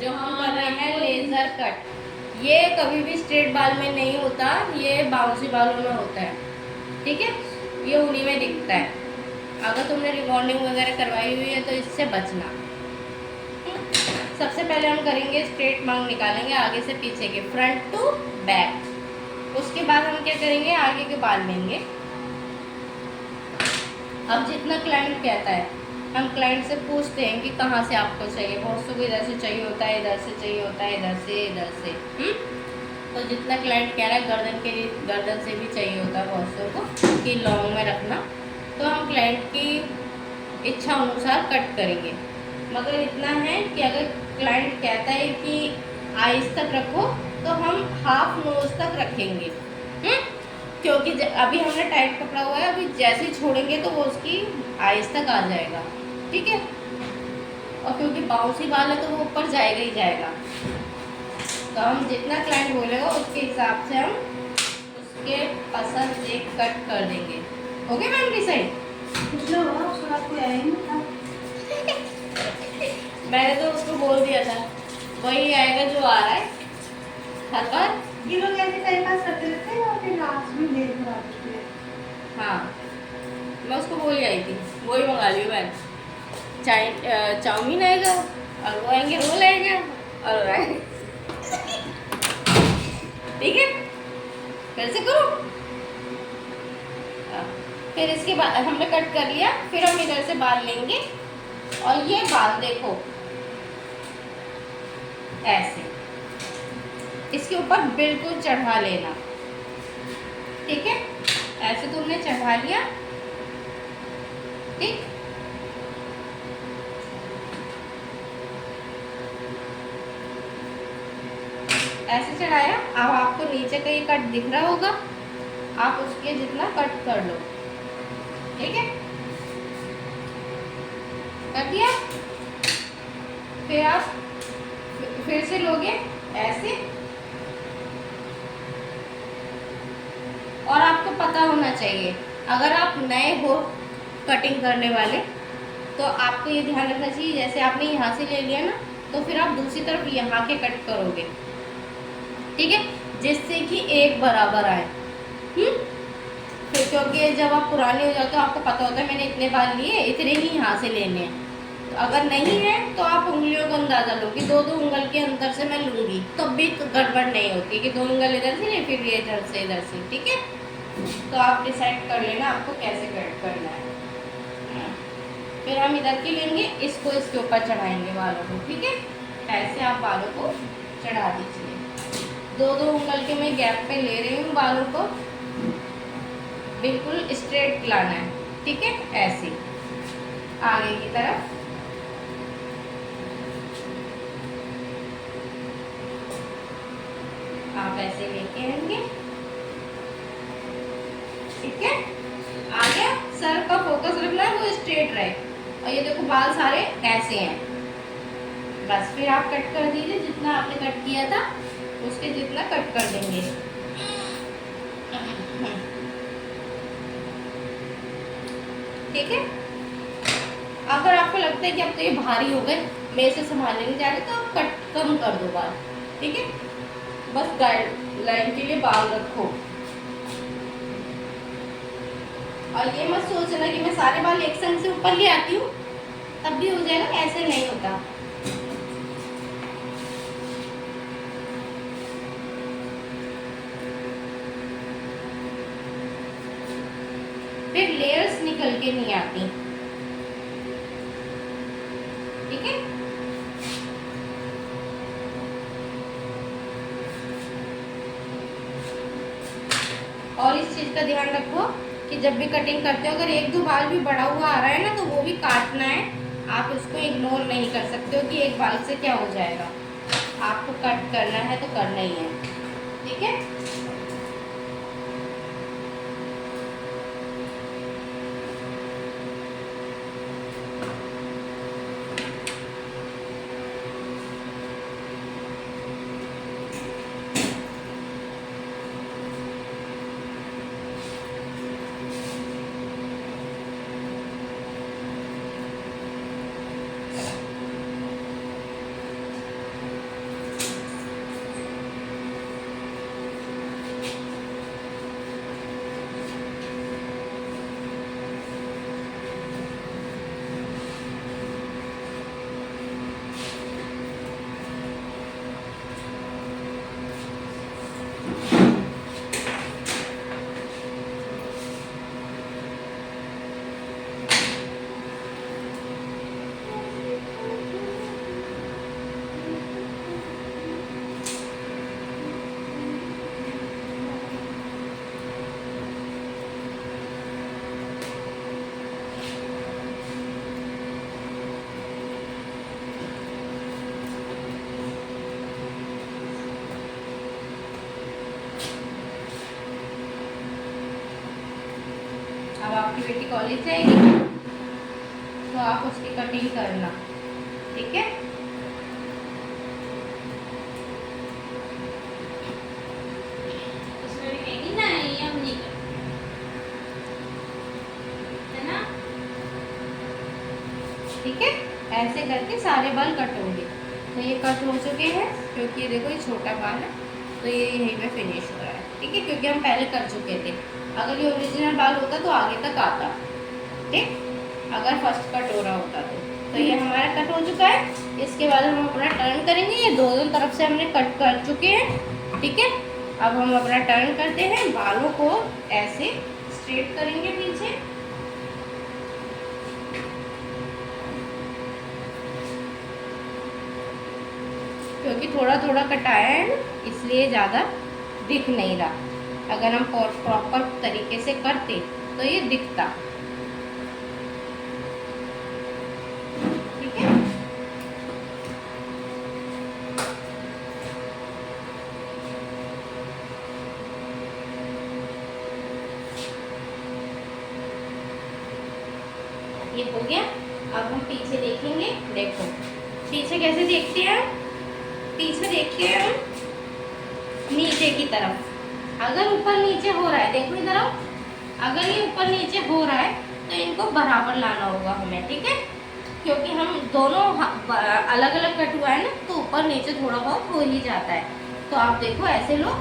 जो हम कर रहे हैं लेज़र कट, ये कभी भी स्ट्रेट बाल में नहीं होता, ये बाउंसी बालों में होता है। ठीक है, ये उन्हीं में दिखता है। अगर तुमने रिबॉन्डिंग वगैरह करवाई हुई है तो इससे बचना। सबसे पहले हम करेंगे स्ट्रेट मांग निकालेंगे आगे से पीछे के, फ्रंट टू बैक। उसके बाद हम क्या करेंगे, आगे के बाल लेंगे। अब जितना क्लाइंट कहता है, हम क्लाइंट से पूछते हैं कि कहाँ से आपको चाहिए। बहुत से इधर से चाहिए होता है, इधर से चाहिए होता है, इधर से। तो जितना क्लाइंट कह रहा है, गर्दन के लिए गर्दन से भी चाहिए होता है बहुत से को कि लॉन्ग में रखना, तो हम क्लाइंट की इच्छा अनुसार कट करेंगे। मगर इतना है कि अगर क्लाइंट कहता है कि आइस तक रखो, तो हम हाफ नोज तक रखेंगे। क्योंकि अभी हमने टाइट पकड़ा हुआ है, अभी जैसे ही छोड़ेंगे तो वो उसकी आइस तक आ जाएगा। ठीक है, और क्योंकि बाउंसी बाल है तो वो ऊपर जाएगा ही जाएगा। तो हम जितना क्लाइंट बोलेगा उसके हिसाब से हम उसके पसंद से कट कर देंगे। ओके मैम, डिसाइड मैंने तो उसको बोल दिया था वही आएगा जो आ रहा है हर बार। ये लोग ऐसे टाइम पास करते रहते हैं और फिर लास्ट में देर में आते हैं। हाँ, मैं उसको बोल ही आई थी, वही मंगा लियो मैं। चाउमीन आएगा और वो आएंगे रोल आएगा और ठीक है, फिर से करो। फिर इसके बाद हमने कट कर लिया, फिर हम इधर से बाल लेंगे और ये बाल देखो ऐसे इसके ऊपर बिल्कुल चढ़ा लेना। ठीक है, ऐसे तुमने चढ़ा लिया। ठीक, ऐसे चढ़ाया। अब आपको नीचे का ये कट दिख रहा होगा, आप उसके जितना कट कर लो। ठीक है, कर दिया। फिर आप फिर से लोगे ऐसे, और आपको पता होना चाहिए अगर आप नए हो कटिंग करने वाले तो आपको ये ध्यान रखना चाहिए, जैसे आपने यहाँ से ले लिया ना, तो फिर आप दूसरी तरफ यहाँ के कट करोगे। ठीक है, जिससे कि एक बराबर आए। फिर क्योंकि जब आप पुराने हो जाते हो आपको पता होता है मैंने इतने बाल लिए, इतने ही यहाँ से लेने हैं। तो अगर नहीं है तो आप उंगलियों को अंदाजा लो कि दो उंगल के अंतर से मैं लूँगी, तब तो भी गड़बड़ नहीं होती कि दो उंगल इधर से नहीं फिर ये इधर से। ठीक है, तो आप डिसाइड कर लेना आपको कैसे कट करना है। फिर हम इधर के लेंगे, इसको इसके ऊपर चढ़ाएंगे बालों को। ठीक है, ऐसे आप बालों को चढ़ा दीजिए। दो उंगल के मैं गैप पे ले रही हूँ बालों को, बिल्कुल स्ट्रेट लाना है। ठीक है, ऐसे आगे की तरफ आप ऐसे लेके आएंगे। ठीक है, आ गया। सर का फोकस रखना है वो स्ट्रेट रहे, और ये देखो बाल सारे ऐसे हैं। बस फिर आप कट कर दीजिए, जितना आपने कट किया था उसके जितना कट कर देंगे। ठीक है, अगर आपको लगता है कि अब तो ये भारी हो गए, मैं इसे संभालने नहीं जा रही, तो आप कट कम कर दो बाल। ठीक है, बस गाइडलाइन के लिए बाल रखो। और ये मत सोचना कि मैं सारे बाल एक संग से ऊपर ले आती हूँ तब भी हो जाएगा, ऐसे नहीं होता। फिर लेयर्स निकल के नहीं आती। ठीक है, और इस चीज का ध्यान रखो कि जब भी कटिंग करते हो अगर एक दो बाल भी बड़ा हुआ आ रहा है ना, तो वो भी काटना है। आप उसको इग्नोर नहीं कर सकते हो कि एक बाल से क्या हो जाएगा। आपको कट करना है तो करना ही है। ठीक है, आपकी बेटी कॉलेज जाएगी तो आप उसकी कटिंग करना, ठीक है। उसमें भी कहेंगी नहीं हम नहीं करते, है ना। ठीक है, ऐसे करके सारे बाल कट होंगे। तो ये कट हो चुके हैं, क्योंकि ये देखो ये छोटा बाल है तो ये यहीं पे फिनिश हो रहा है, ठीक है, क्योंकि हम पहले कर चुके थे। अगर ये ओरिजिनल बाल होता तो आगे तक आता, ठीक, अगर फर्स्ट कट हो रहा होता तो ये हमारा कट हो चुका है। इसके बाद हम अपना टर्न करेंगे। ये दोनों तरफ से हमने कट कर चुके हैं, ठीक है। अब हम अपना टर्न करते हैं, बालों को ऐसे स्ट्रेट करेंगे पीछे, क्योंकि थोड़ा थोड़ा कटाया है ना, इसलिए ज़्यादा दिख नहीं रहा। अगर हम प्रॉपर तरीके से करते तो ये दिखता, ठीक है। ये हो गया। अब हम पीछे देखेंगे। देखो पीछे कैसे देखते हैं, पीछे देखते हैं हम नीचे की तरफ। अगर ऊपर नीचे हो रहा है, देखो इधर आओ, अगर ये ऊपर नीचे हो रहा है तो इनको बराबर लाना होगा हमें, ठीक है, क्योंकि हम दोनों अलग अलग कट हुआ है ना, तो ऊपर नीचे थोड़ा बहुत हो ही जाता है। तो आप देखो ऐसे लो,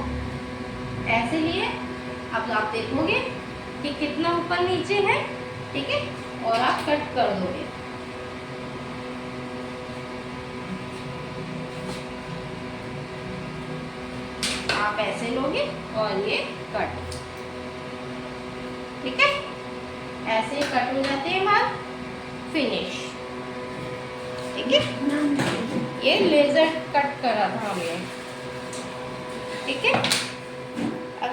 ऐसे लिए, अब आप देखोगे कि कितना ऊपर नीचे है, ठीक है, और आप कट कर दोगे। आप ऐसे लोगे और ये कट, ठीक है, ऐसे ही कट हो जाते हैं बाल, फिनिश, ठीक है। ये लेजर कट करा था हमने, ठीक है।